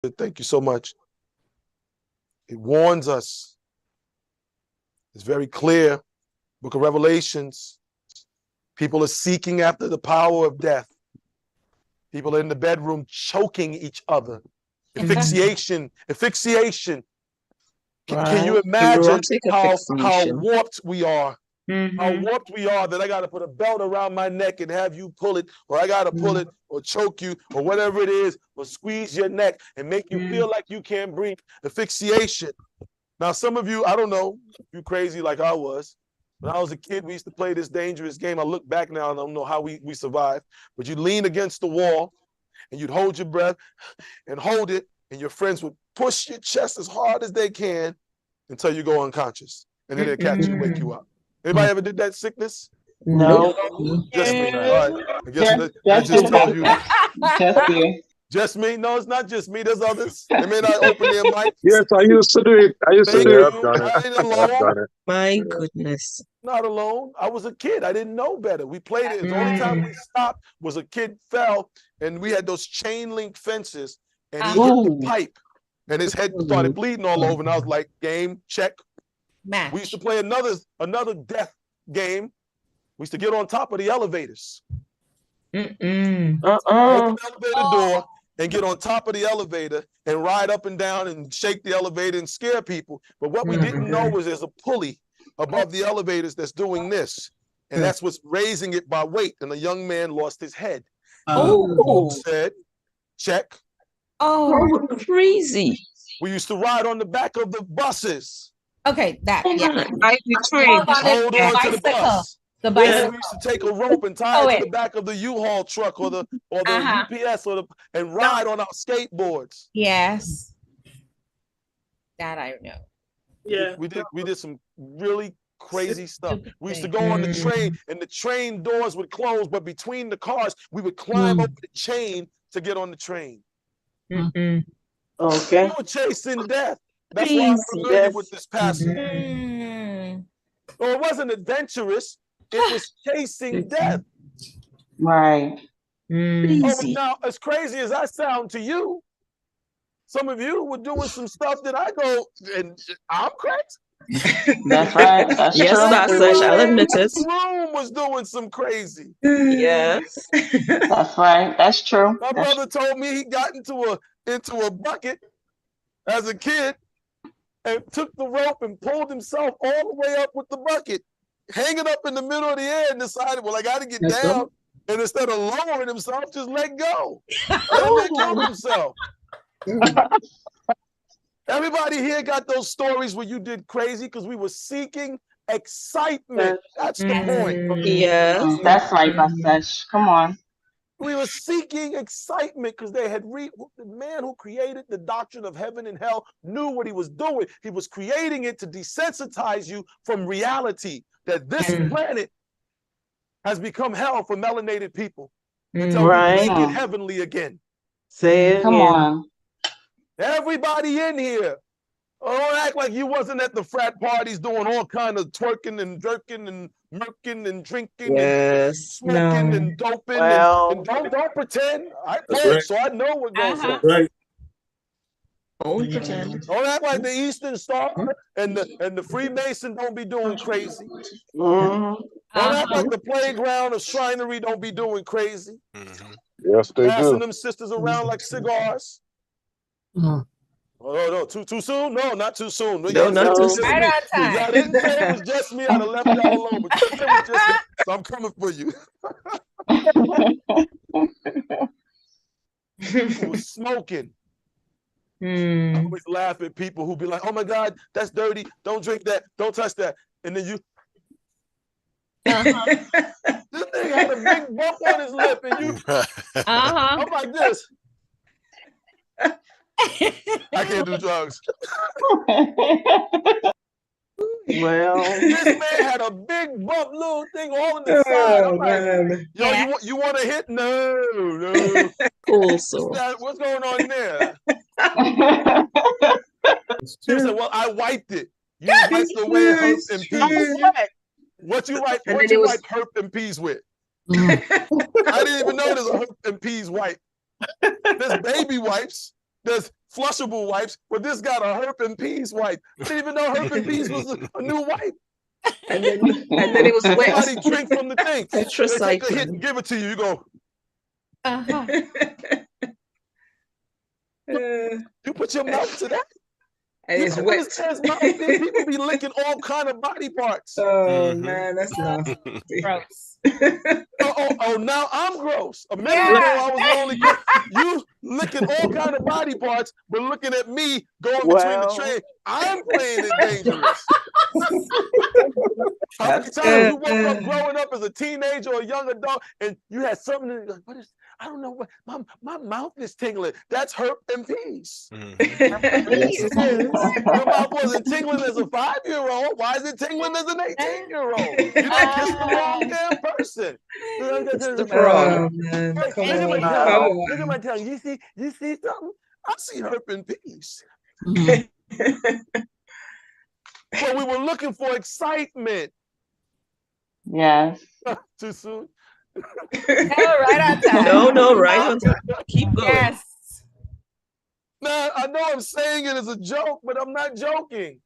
Thank you so much. It warns us. It's very clear. Book of Revelations. People are seeking after the power of death. People are in the bedroom choking each other. Asphyxiation. Asphyxiation. Can you imagine how warped we are? How warped we are that I got to put a belt around my neck and have you pull it, or I got to pull it or choke you or whatever it is, or squeeze your neck and make you feel like you can't breathe. Asphyxiation. Now, some of you, I don't know, you crazy like I was. When I was a kid, we used to play this dangerous game. I look back now and I don't know how we survived, but you'd lean against the wall and you'd hold your breath and hold it, and your friends would push your chest as hard as they can until you go unconscious, and then they'll catch you, wake you up. Anybody ever did that sickness? No. Just me. All right. I guess that just tells you. Just you. Just me? No, it's not just me. There's others. They may not open their mic. Yes, I used to do it. I ain't alone. My goodness. Not alone. I was a kid. I didn't know better. We played it. The only time we stopped was a kid fell, and we had those chain link fences, and he hit the pipe, and his head started bleeding all over. And I was like, game, check. Match. We used to play another death game. We used to get on top of the elevators. Open the elevator door and get on top of the elevator and ride up and down and shake the elevator and scare people. But what we didn't know was there's a pulley above the elevators that's doing this. And that's what's raising it by weight. And a young man lost his head. Said, check. Oh, crazy. We used to ride on the back of the buses. Okay, that, yeah. Hold on to the bus. The bicycle. We used to take a rope and tie it to the back of the U-Haul truck or the UPS and ride on our skateboards. Yes. That I know. Yeah. We did some really crazy stuff. We used to go on the train, and the train doors would close, but between the cars, we would climb over the chain to get on the train. Okay. We were chasing death. That's why I'm familiar with this passage. Well, it wasn't adventurous. It was chasing death. Right. Oh, now, as crazy as I sound to you, some of you were doing some stuff that I go, and I'm crazy. That's right. That's yes, true. I'll admit it. The room was doing some crazy. Yes. That's right. That's true. My brother told me he got into a bucket as a kid and took the rope and pulled himself all the way up with the bucket, hanging up in the middle of the air, and decided, well, I got to get down. And instead of lowering himself, just let go. And he killed himself. Everybody here got those stories where you did crazy because we were seeking excitement. That's the point. Yes. That's right, Basesh. Come on. We were seeking excitement because they had the man who created the doctrine of heaven and hell knew what he was doing. He was creating it to desensitize you from reality that this planet has become hell for melanated people until we make it heavenly again. Say it. Come on. Everybody in here, don't act like you wasn't at the frat parties doing all kind of twerking and jerking and murking and drinking and smoking and doping. And don't pretend. I played, so I know what goes on. Right. Don't pretend. Don't act like the Eastern Star and the Freemason don't be doing crazy. Don't act like the playground of Shrinery don't be doing crazy. Yes, they Passing do. them sisters around like cigars. Oh no, too soon? No, not too soon. No, not too soon. Right on time. Y'all didn't say it was just me. I'd have left y'all alone, but you said it was just me, so I'm coming for you. People was smoking. I always laugh at people who be like, "Oh my God, that's dirty. Don't drink that. Don't touch that." And then you, this nigga had a big bump on his lip, and you, I'm like this. I can't do drugs. Well, this man had a big bump, little thing all in the side. I'm like, yo, you want to hit? No. Cool, so. What's going on there? She said, well, I wiped it. You wiped away herp and peas. What you wipe herp and peas with? I didn't even know there's a herp and peas wipe. There's baby wipes. There's flushable wipes, but this got a herp and peas wipe. I didn't even know herp and peas was a new wipe. And then it was wet. Somebody drink from the thing. They take a hit and Tetracycline. give it to you. You go, Uh-huh. you put your mouth to that. And it's You know, wet. this man's mouth, people be licking all kind of body parts. Oh man, that's nasty. Gross. Oh, now I'm gross. A minute Yeah. ago, I was the only gross. You licking all kind of body parts, but looking at me going between the train. I'm playing it dangerous. How many times you woke up growing up as a teenager or a young adult and you had something that you're like, what is, I don't know what, my mouth is tingling. That's herp and peas. Your mouth wasn't tingling as a 5-year-old. Why is it tingling as an 18-year-old? You didn't kiss the wrong damn person. It's the frog. Man. Hey, Come look on. at look at my tongue. You see something? I see herp and peas. But we were looking for excitement. Yes. Too soon? No, right on time. No, right on time. Keep going. Yes. Now, I know I'm saying it as a joke, but I'm not joking.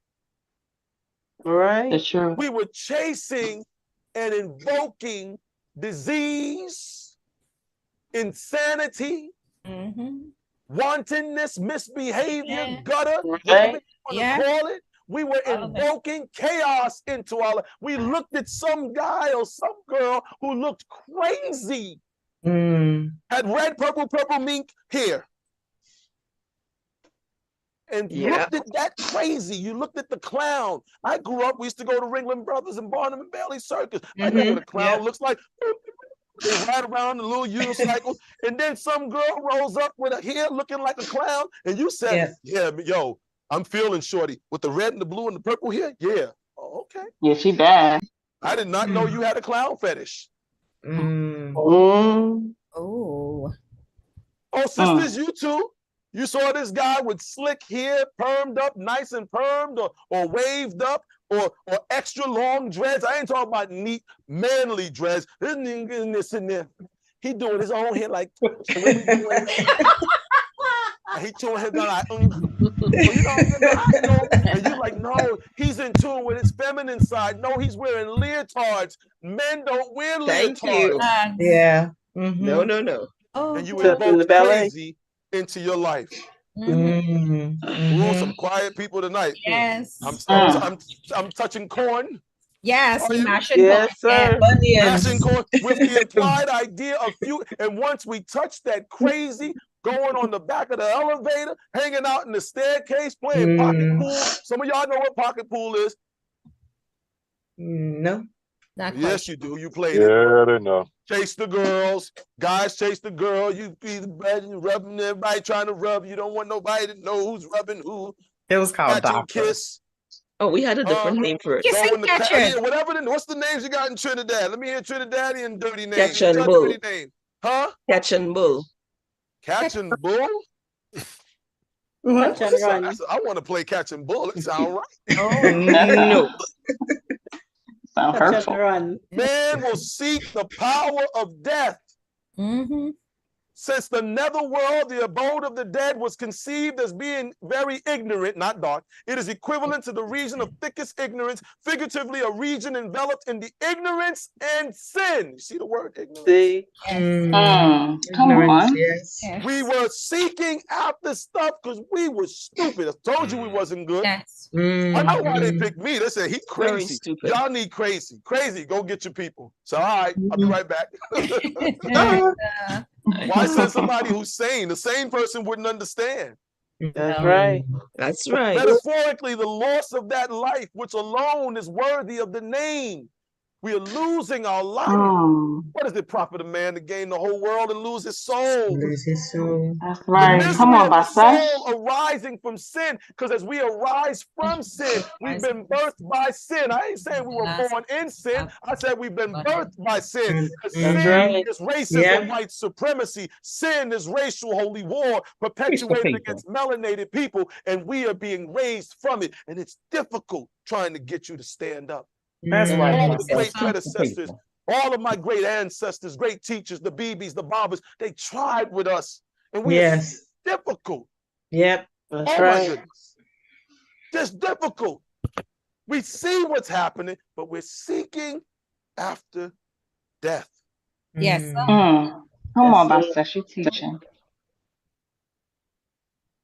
Right. The truth. We were chasing and invoking disease, insanity, wantonness, misbehavior, gutter, whatever you want to call it. We were invoking chaos into our life. We looked at some guy or some girl who looked crazy, had red, purple mink hair. And looked at that crazy. You looked at the clown. I grew up, we used to go to Ringling Brothers and Barnum and Bailey Circus. I know what a clown looks like. They ride around in a little unicycle. And then some girl rolls up with her hair looking like a clown. And you said, yeah, yo, I'm feeling shorty. With the red and the blue and the purple hair? Yeah. Oh, okay. Yeah, she bad. I did not know you had a clown fetish. Oh. Oh, sisters, you too. You saw this guy with slick hair, permed up, nice and permed, or waved up, or extra long dreads. I ain't talking about neat, manly dreads. This nigga in this in there. He doing his own hair like, he chewing his gun like, I know. And you're like, no, he's in tune with his feminine side. No, he's wearing leotards. Men don't wear leotards. Thank you. Yeah. No. Oh, And you invoke crazy into your life. Ooh, some quiet people tonight. Yes. I'm touching corn. Yes, Are you? mashing Yes, sir. Mashing corn with the implied idea of and once we touch that crazy, going on the back of the elevator, hanging out in the staircase, playing pocket pool. Some of y'all know what pocket pool is. No. Not Yes, quite. you do. You played it. Yeah, they know. Chase the girls. Guys chase the girl. You be rubbing everybody trying to rub. You don't want nobody to know who's rubbing who. It was called Catching kiss. Oh, we had a different name for it. Kissing catcher. Whatever. What's the names you got in Trinidad? Let me hear Trinidadian dirty names. Catch and bull. Dirty name. Huh? Catch and bull. Catch and bull? Catch and run. I want to play catch and bull. It sounds right. No. Sound hurtful. Man will seek the power of death. Since the netherworld, the abode of the dead, was conceived as being very ignorant, not dark, it is equivalent to the region of thickest ignorance, figuratively a region enveloped in the ignorance and sin. You see the word ignorance? See? Come on. Yes. We were seeking after stuff because we were stupid. I told you we wasn't good. Yes. I know why they picked me. They said, he Very crazy. stupid. Y'all need crazy. Crazy, go get your people. So, all right, I'll be right back. Why send somebody who's sane? The sane person wouldn't understand. That's right. That's right. Metaphorically, the loss of that life, which alone is worthy of the name. We are losing our life. What does it profit a man to gain the whole world and lose his soul? That's right. Come on, Basash. Soul arising from sin, because as we arise from sin, we've been birthed by sin. I ain't saying we were born in sin. I said we've been birthed by sin. Because sin is racism, white supremacy. Sin is racial holy war perpetuated against melanated people, and we are being raised from it. And it's difficult trying to get you to stand up. That's why All of the great predecessors, all of my great ancestors, great teachers, the BBs, the Barbers, they tried with us, and we it's difficult. Yep. That's Oh right. my goodness. Just difficult. We see what's happening, but we're seeking after death. Yes. Come on, Pastor. She's teaching.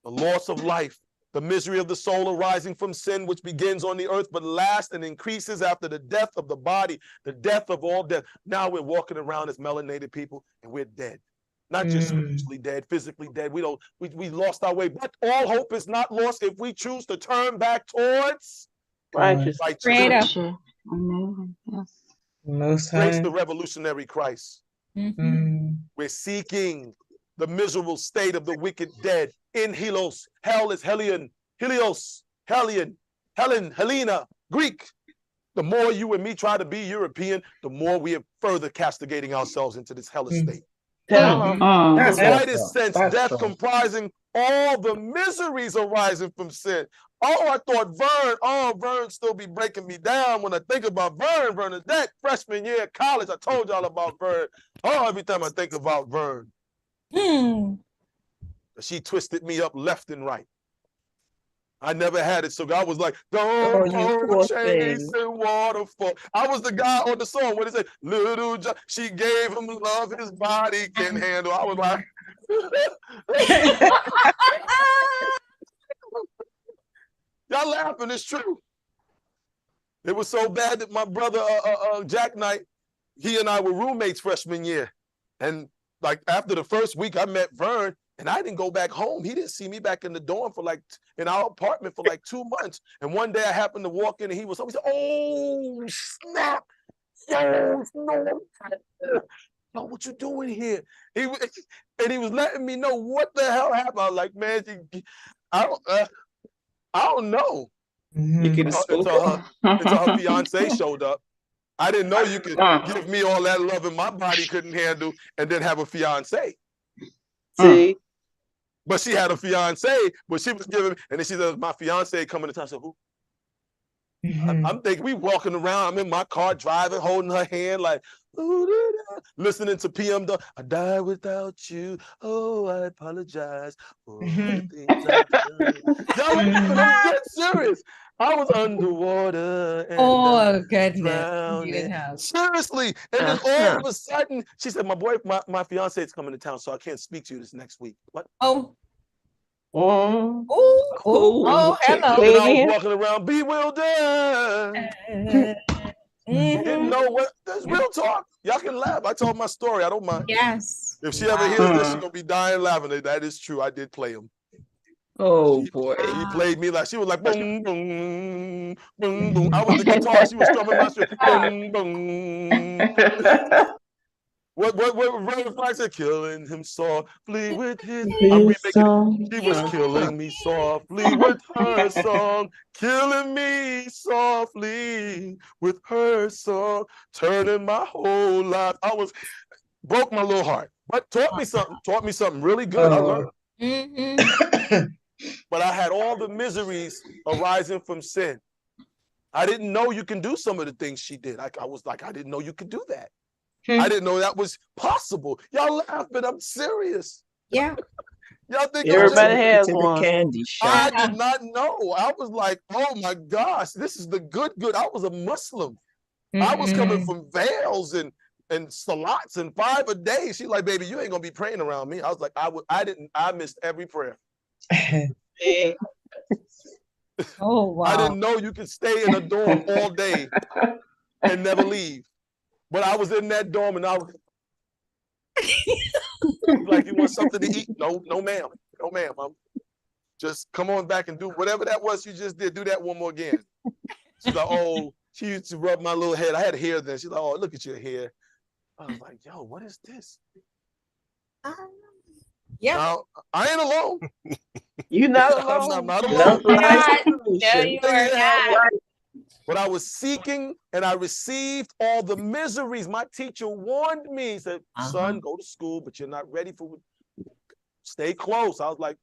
The loss of life, the misery of the soul arising from sin, which begins on the earth, but lasts and increases after the death of the body, the death of all death. Now we're walking around as melanated people and we're dead. Not just spiritually dead, physically dead. We lost our way, but all hope is not lost if we choose to turn back towards Righteous. Creator. Yes. Most Grace, High. the revolutionary Christ. We're seeking the miserable state of the wicked dead in Helos. Hell is Helion, Helios, Helion, Helen, Helena, Greek. The more you and me try to be European, the more we are further castigating ourselves into this hellish state. That's The widest true. sense, That's death true. comprising all the miseries arising from sin. Oh, I thought Vern still be breaking me down when I think about Vern. Bernadette, freshman year of college, I told y'all about Vern. Oh, every time I think about Vern. She twisted me up left and right. I never had it, so God was like, Oh, don't you go poor chasing thing. waterfall. I was the guy on the song where they say, Little John, she gave him love his body can handle. I was like, y'all laughing, it's true. It was so bad that my brother, Jack Knight, he and I were roommates freshman year. And like after the first week, I met Vern, and I didn't go back home. He didn't see me back in the dorm for like, in our apartment for like 2 months. And one day I happened to walk in and he was, oh, snap. Yo, no. Yo, what you doing here? He was letting me know what the hell happened. I was like, man, I don't know. You could have spoken. Until her fiance showed up. I didn't know you could give me all that love and my body couldn't handle and then have a fiance. See? But she had a fiance, but she was giving, and then she said, my fiance coming to town. I said, who? I'm thinking we walking around. I'm in my car driving, holding her hand, like, listening to PM. I die without you. Oh, I apologize for the things I've done. Y'all laughing? I'm dead serious. I was underwater and goodness. drowning. Seriously. And then all of a sudden, she said, my fiance is coming to town, so I can't speak to you this next week. What? Oh. Oh, hello. And I was walking around bewildered. Didn't know what. That's real talk. Y'all can laugh. I told my story. I don't mind. Yes. If she ever hears this, she's gonna be dying laughing. That is true. I did play him. Oh boy. She played me like she was like boom, boom, boom, boom. I was the guitar. She was strumming my string. Boom, boom. What Reverend Flack said? Killing him softly with his. I'm remaking it. She was killing me softly with her song, killing me softly with her song, turning my whole life. Broke my little heart, but taught me something really good. I learned. But I had all the miseries arising from sin. I didn't know you can do some of the things she did. I was like, I didn't know you could do that. I didn't know that was possible. Y'all laugh, but I'm serious. Yeah. Y'all think everybody has one? Candy shop. I did not know. I was like, oh my gosh, this is the good. I was a Muslim. I was coming from veils and salats and 5 a day. She's like, baby, you ain't gonna be praying around me. I was like, I missed every prayer. Oh wow. I didn't know you could stay in a dorm all day and never leave. But I was in that dorm and I was like, you want something to eat? No, ma'am. No, ma'am. Just come on back and do whatever that was you just did. Do that one more again. She's like, oh, she used to rub my little head. I had hair then. She's like, oh, look at your hair. I was like, yo, what is this? Yeah. Now, I ain't alone. You're not alone. I'm not alone. No, you are not. But I was seeking and I received all the miseries. My teacher warned me, he said, son, go to school, but you're not ready for it. Stay close. I was like,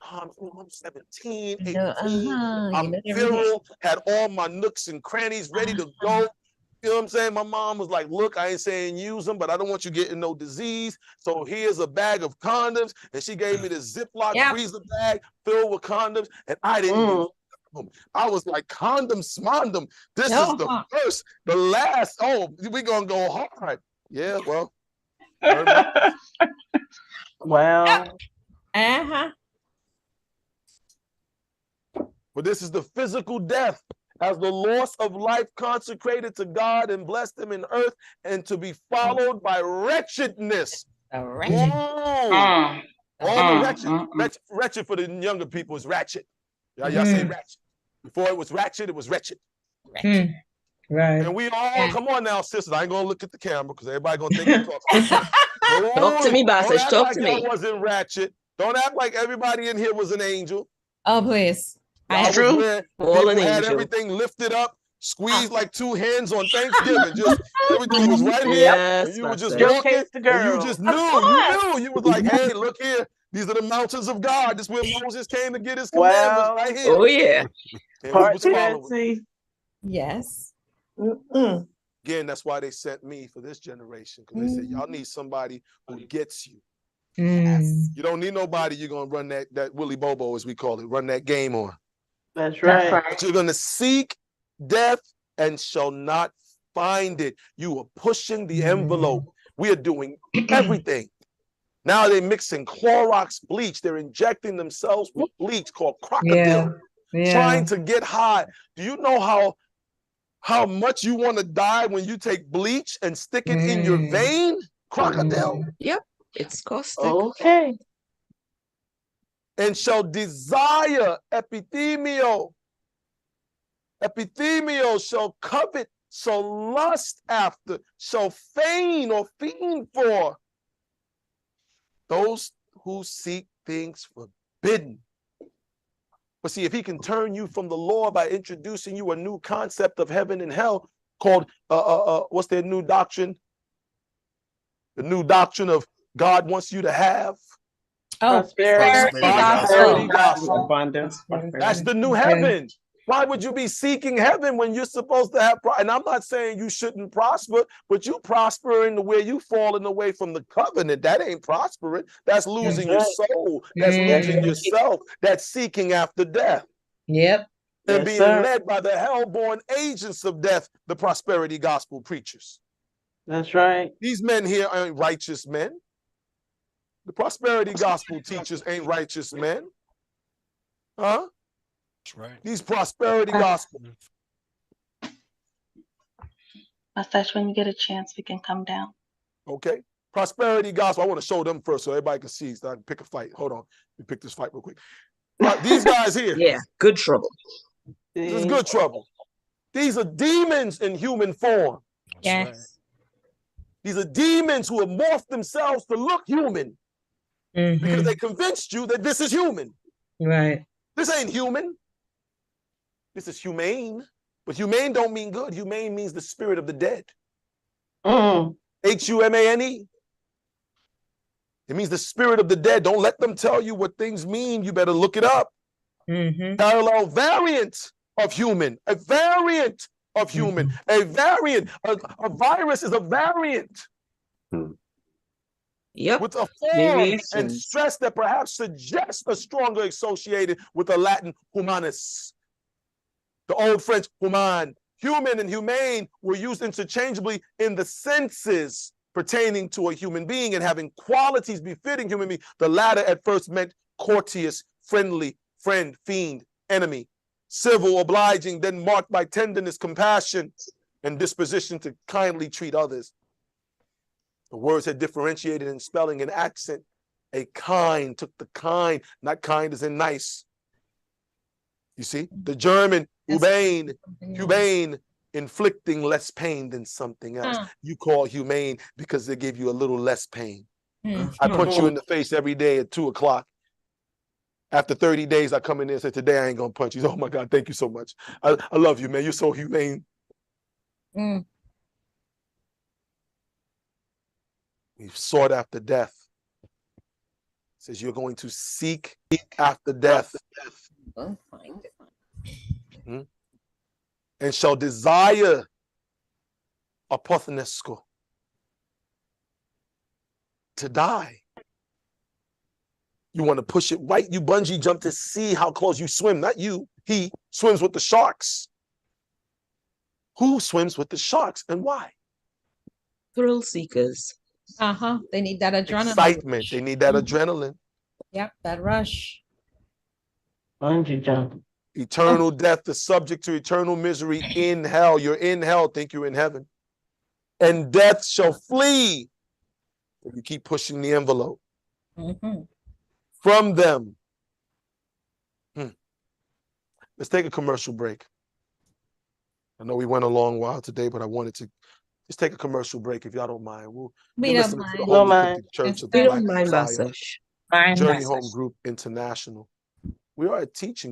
I'm 17, 18. I'm virile, had all my nooks and crannies ready to go. You know what I'm saying? My mom was like, look, I ain't saying use them, but I don't want you getting no disease. So here's a bag of condoms. And she gave me this Ziploc freezer bag filled with condoms. And I didn't use them. I was like, condom smondom. This is the first, the last. Oh, we going to go hard. Yeah, well. Wow. But this is the physical death, as the loss of life consecrated to God and blessed him in earth, and to be followed by wretchedness. Wretched for the younger people is ratchet. Y'all say ratchet. Before it was ratchet, it was wretched. Right. And we all, come on now, sisters. I ain't gonna look at the camera because everybody gonna think I'm talking. Talk to me, bosses. Talk to me. I wasn't ratchet. Don't act like everybody in here was an angel. Oh, please. True. All an had angel. everything lifted up, squeezed like two hens on Thanksgiving. Just everything was right here. Yes, and you were just Showcase walking. the girl. And you just knew. You knew. You was like, hey, look here. These are the mountains of God. This is where Moses came to get his commandments right here. Oh, yeah. And Part we was following. Yes. Again, that's why they sent me for this generation. Because they said, y'all need somebody who gets you. You don't need nobody you're going to run that Willy Bobo, as we call it, run that game on. That's right. But you're going to seek death and shall not find it. You are pushing the envelope. We are doing everything. Now they're mixing Clorox bleach. They're injecting themselves with bleach called crocodile, trying to get high. Do you know how much you want to die when you take bleach and stick it in your vein? Crocodile. Yep. It's caustic. Okay. And shall desire epithemio. Epithemio shall covet, shall lust after, shall feign or fiend for. Those who seek things forbidden. But see, if he can turn you from the law by introducing you a new concept of heaven and hell called, what's their new doctrine? The new doctrine of God wants you to have. Prosperity gospel. Abundance. That's the new heaven. Why would you be seeking heaven when you're supposed to have? And I'm not saying you shouldn't prosper, but you prosper in the way you falling away from the covenant. That ain't prospering. That's losing your soul. That's losing yourself. That's seeking after death. Yep. And being led by the hell-born agents of death, the prosperity gospel preachers. That's right. These men here aren't righteous men. The prosperity gospel teachers ain't righteous men. Huh? That's right. These prosperity gospel. Mustache, when you get a chance, we can come down. Okay. Prosperity gospel. I want to show them first so everybody can see. So I can pick a fight. Hold on. Let me pick this fight real quick. These guys here. Yeah, good trouble. This is good trouble. These are demons in human form. Yes. Right. These are demons who have morphed themselves to look human because they convinced you that this is human. Right. This ain't human. This is humane. But humane don't mean good. Humane means the spirit of the dead. Humane. It means the spirit of the dead. Don't let them tell you what things mean. You better look it up. Parallel variant of human. A variant of human. A variant. A virus is a variant. Yep. With a form and stress that perhaps suggests a stronger associated with the Latin humanus. The old French human. Human and humane were used interchangeably in the senses pertaining to a human being and having qualities befitting human being. The latter at first meant courteous, friendly, friend, fiend, enemy, civil, obliging, then marked by tenderness, compassion, and disposition to kindly treat others. The words had differentiated in spelling and accent. A kind took the kind, not kind as in nice. You see, the German, humane, inflicting less pain than something else. You call humane because they give you a little less pain. I punch you in the face every day at 2 o'clock. After 30 days, I come in there and say, today I ain't gonna punch you. Oh my God, thank you so much. I love you, man. You're so humane. We've sought after death. It says you're going to seek after death. And shall desire apothenesko. To die. You want to push it right. You bungee jump to see how close you swim. Not you. He swims with the sharks. Who swims with the sharks and why? Thrill seekers. They need that adrenaline. Excitement. They need that adrenaline. Yep, that rush. Bungee jump. Eternal death is subject to eternal misery in hell. You're in hell, think you're in heaven. And death shall flee if you keep pushing the envelope from them. Let's take a commercial break. I know we went a long while today, but I wanted to just take a commercial break if y'all don't mind. We're We don't listening to the mind. Holy Don't mind. Cryptic Church of We the don't Black mind Messiah, massage. Fine. Journey Home Group International. We are a teaching